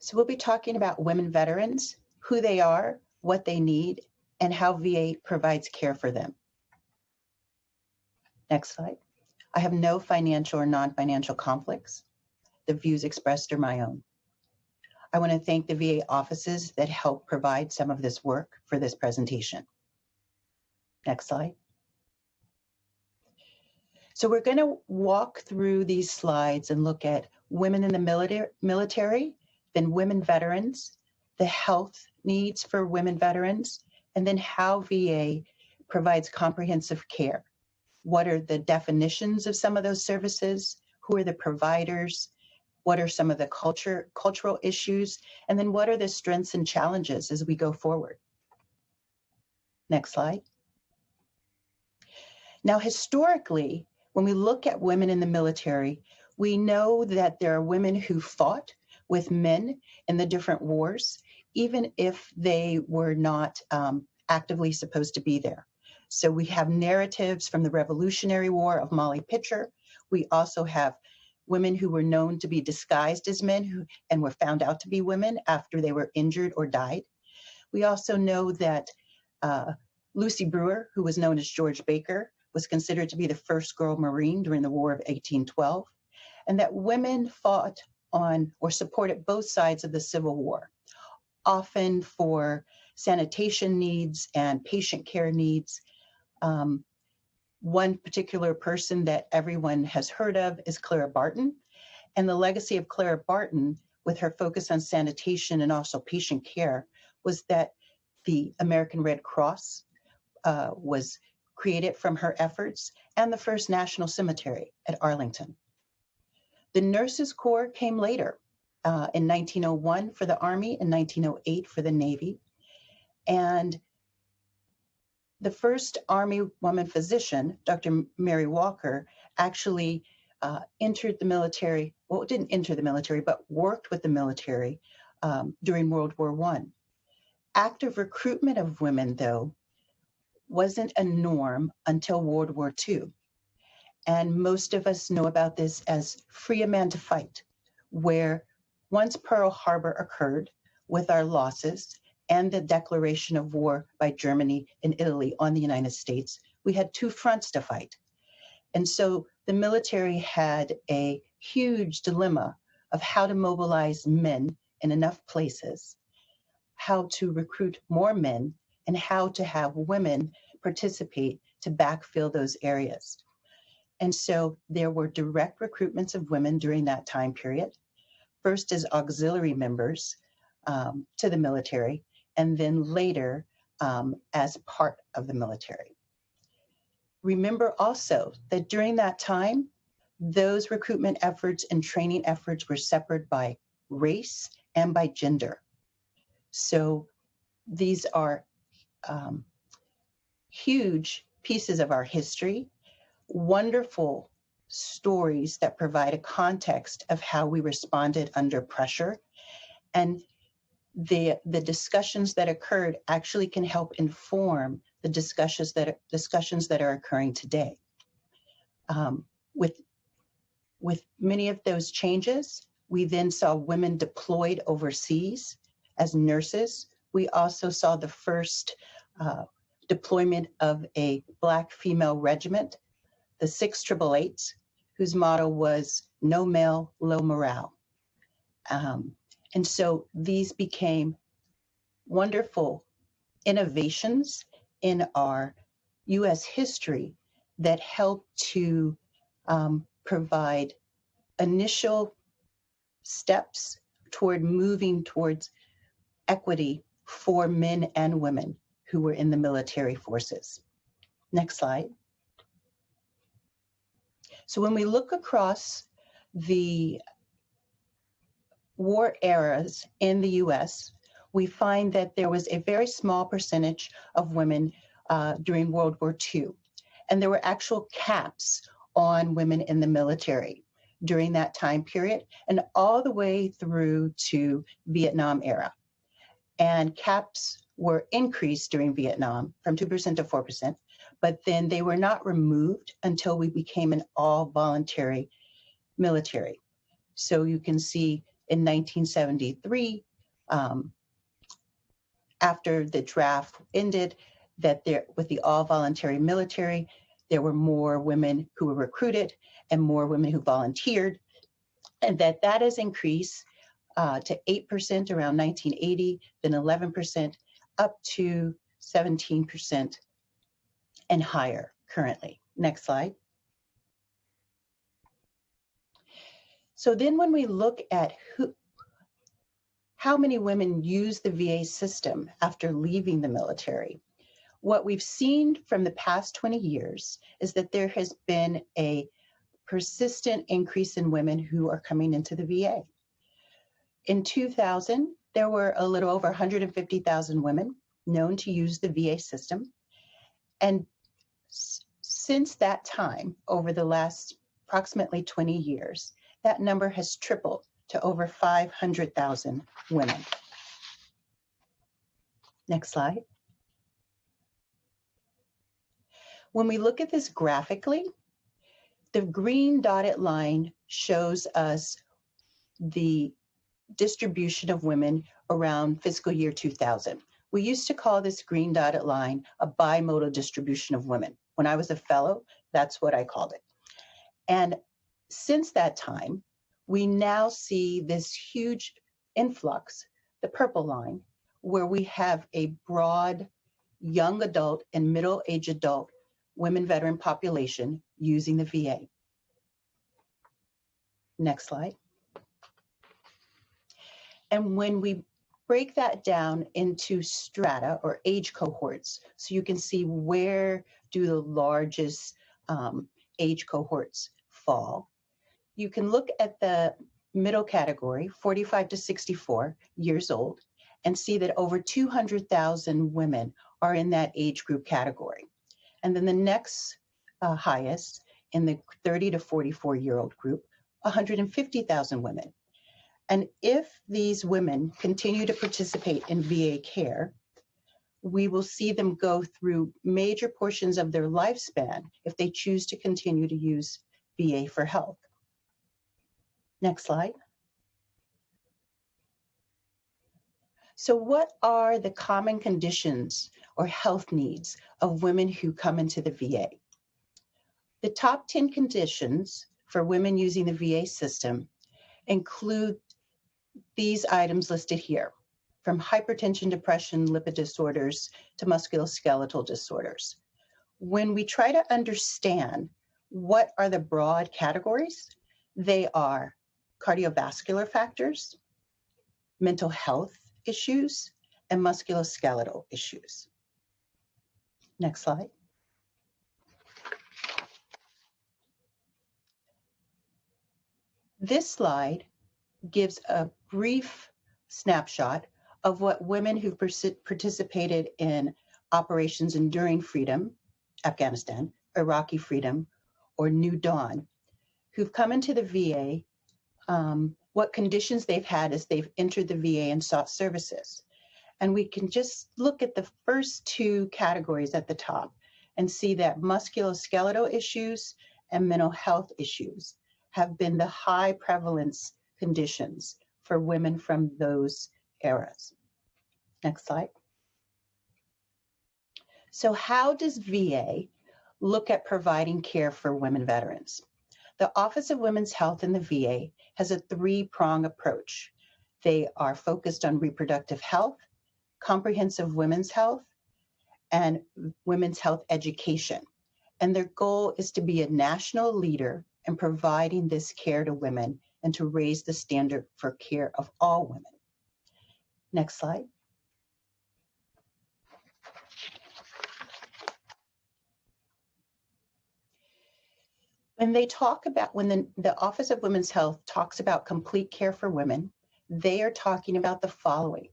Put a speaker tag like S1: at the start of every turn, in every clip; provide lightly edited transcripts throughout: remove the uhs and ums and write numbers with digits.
S1: So we'll be talking about women veterans, who they are, what they need, and how VA provides care for them. Next slide. I have no financial or non-financial conflicts. The views expressed are my own. I want to thank the VA offices that help provide some of this work for this presentation. Next slide. So we're going to walk through these slides and look at women in the military, then women veterans, the health needs for women veterans, and then how VA provides comprehensive care. What are the definitions of some of those services? Who are the providers? What are some of the cultural issues? And then what are the strengths and challenges as we go forward? Next slide. Now, historically, when we look at women in the military, we know that there are women who fought with men in the different wars, even if they were not actively supposed to be there. So we have narratives from the Revolutionary War of Molly Pitcher. We also have women who were known to be disguised as men and were found out to be women after they were injured or died. We also know that Lucy Brewer, who was known as George Baker, was considered to be the first girl Marine during the War of 1812, and that women fought on or supported both sides of the Civil War, often for sanitation needs and patient care needs. One particular person that everyone has heard of is Clara Barton, and the legacy of Clara Barton, with her focus on sanitation and also patient care, was that the American Red Cross was created from her efforts, and the first National Cemetery at Arlington. The Nurses Corps came later in 1901 for the Army and 1908 for the Navy. And the first Army woman physician, Dr. Mary Walker, actually entered the military, well, didn't enter the military, but worked with the military during World War I. Active recruitment of women, though, wasn't a norm until World War II. And most of us know about this as Free a Man to Fight, where once Pearl Harbor occurred with our losses and the declaration of war by Germany and Italy on the United States, we had two fronts to fight. And so the military had a huge dilemma of how to mobilize men in enough places, how to recruit more men, and how to have women participate to backfill those areas. And so there were direct recruitments of women during that time period, first as auxiliary members to the military, and then later as part of the military. Remember also that during that time, those recruitment efforts and training efforts were separated by race and by gender. So these are huge pieces of our history, wonderful stories that provide a context of how we responded under pressure. And the discussions that occurred actually can help inform the discussions that are occurring today. With many of those changes, we then saw women deployed overseas as nurses. We also saw the first deployment of a Black female regiment, the 688s, whose motto was "No male, low morale." And so these became wonderful innovations in our U.S. history that helped to provide initial steps toward moving towards equity for men and women who were in the military forces. Next slide. So when we look across the war eras in the U.S., we find that there was a very small percentage of women during World War II. And there were actual caps on women in the military during that time period and all the way through to Vietnam era. And caps were increased during Vietnam from 2% to 4%, but then they were not removed until we became an all-voluntary military. So you can see in 1973, after the draft ended, that there, with the all-voluntary military, there were more women who were recruited and more women who volunteered, and that has increased to 8% around 1980, then 11%, up to 17% and higher currently. Next slide. So then when we look at how many women use the VA system after leaving the military, what we've seen from the past 20 years is that there has been a persistent increase in women who are coming into the VA. In 2000, there were a little over 150,000 women known to use the VA system. And since that time, over the last approximately 20 years, that number has tripled to over 500,000 women. Next slide. When we look at this graphically, the green dotted line shows us the distribution of women around fiscal year 2000. We used to call this green dotted line a bimodal distribution of women. When I was a fellow, that's what I called it. And since that time, we now see this huge influx, the purple line, where we have a broad young adult and middle-aged adult women veteran population using the VA. Next slide. And when we break that down into strata or age cohorts, so you can see where do the largest age cohorts fall, you can look at the middle category, 45 to 64 years old, and see that over 200,000 women are in that age group category. And then the next highest in the 30 to 44-year-old group, 150,000 women. And if these women continue to participate in VA care, we will see them go through major portions of their lifespan if they choose to continue to use VA for health. Next slide. So what are the common conditions or health needs of women who come into the VA? The top 10 conditions for women using the VA system include these items listed here, from hypertension, depression, lipid disorders, to musculoskeletal disorders. When we try to understand what are the broad categories, they are cardiovascular factors, mental health issues, and musculoskeletal issues. Next slide. This slide gives a brief snapshot of what women who participated in Operations Enduring Freedom, Afghanistan, Iraqi Freedom, or New Dawn, who've come into the VA, what conditions they've had as they've entered the VA and sought services. And we can just look at the first two categories at the top and see that musculoskeletal issues and mental health issues have been the high prevalence conditions for women from those eras. Next slide. So how does VA look at providing care for women veterans? The Office of Women's Health in the VA has a three-prong approach. They are focused on reproductive health, comprehensive women's health, and women's health education. And their goal is to be a national leader in providing this care to women and to raise the standard for care of all women. Next slide. When they talk about, when the Office of Women's Health talks about complete care for women, they are talking about the following: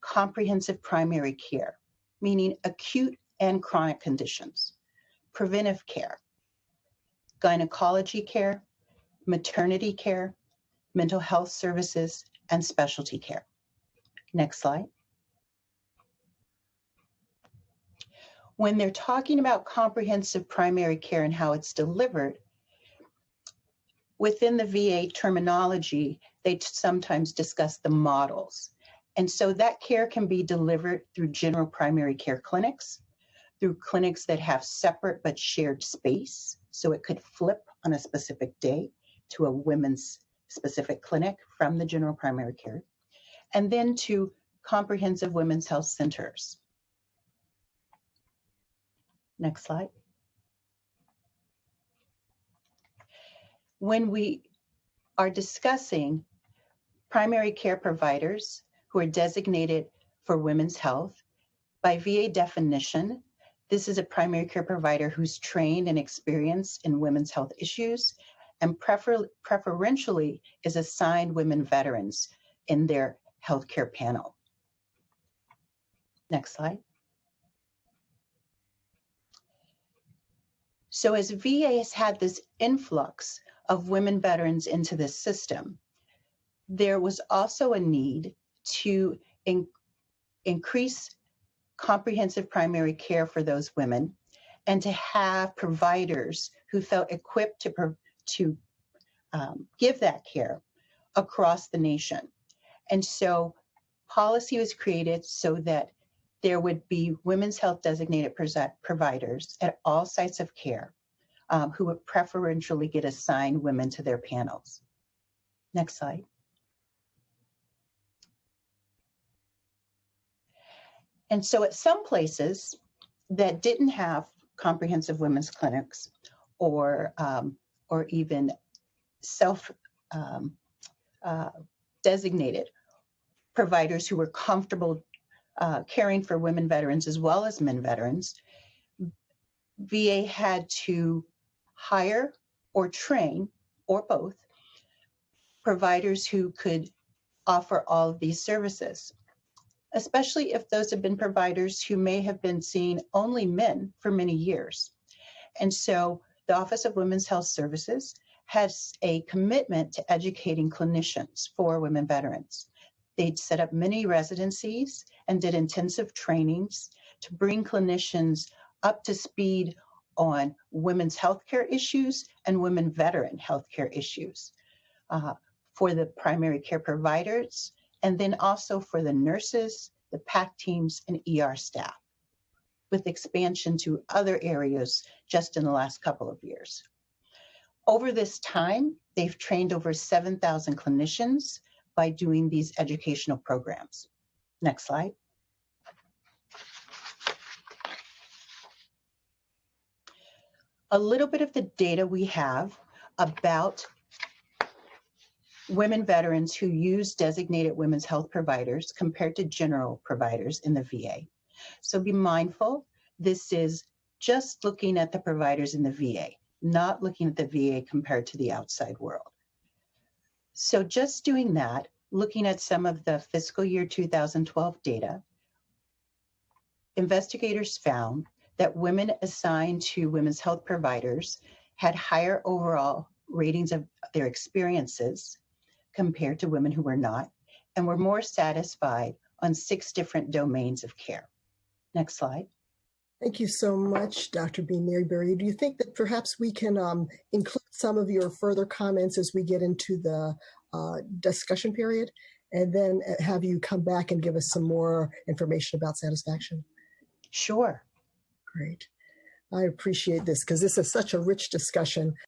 S1: comprehensive primary care, meaning acute and chronic conditions, preventive care, gynecology care, maternity care, mental health services, and specialty care. Next slide. When they're talking about comprehensive primary care and how it's delivered, within the VA terminology, they sometimes discuss the models. And so that care can be delivered through general primary care clinics, through clinics that have separate but shared space. So it could flip on a specific day to a women's specific clinic from the general primary care, and then to comprehensive women's health centers. Next slide. When we are discussing primary care providers who are designated for women's health, by VA definition, this is a primary care provider who's trained and experienced in women's health issues and preferentially is assigned women veterans in their healthcare panel. Next slide. So as VA has had this influx of women veterans into this system, there was also a need to increase comprehensive primary care for those women and to have providers who felt equipped to give that care across the nation. And so policy was created so that there would be women's health designated providers at all sites of care who would preferentially get assigned women to their panels. Next slide. And so at some places that didn't have comprehensive women's clinics or even designated providers who were comfortable caring for women veterans as well as men veterans, VA had to hire or train, or both, providers who could offer all of these services, especially if those have been providers who may have been seeing only men for many years. And so the Office of Women's Health Services has a commitment to educating clinicians for women veterans. They'd set up many residencies and did intensive trainings to bring clinicians up to speed on women's healthcare issues and women veteran healthcare issues for the primary care providers, and then also for the nurses, the PAC teams, and ER staff, with expansion to other areas just in the last couple of years. Over this time, they've trained over 7,000 clinicians by doing these educational programs. Next slide. A little bit of the data we have about women veterans who use designated women's health providers compared to general providers in the VA. So be mindful, this is just looking at the providers in the VA, not looking at the VA compared to the outside world. So just doing that, looking at some of the fiscal year 2012 data, investigators found that women assigned to women's health providers had higher overall ratings of their experiences compared to women who were not, and were more satisfied on 6 different domains of care. Next slide.
S2: Thank you so much, Dr. Bean Mayberry. Do you think that perhaps we can include some of your further comments as we get into the discussion period, and then have you come back and give us some more information about satisfaction?
S1: Sure.
S2: Great. I appreciate this because this is such a rich discussion.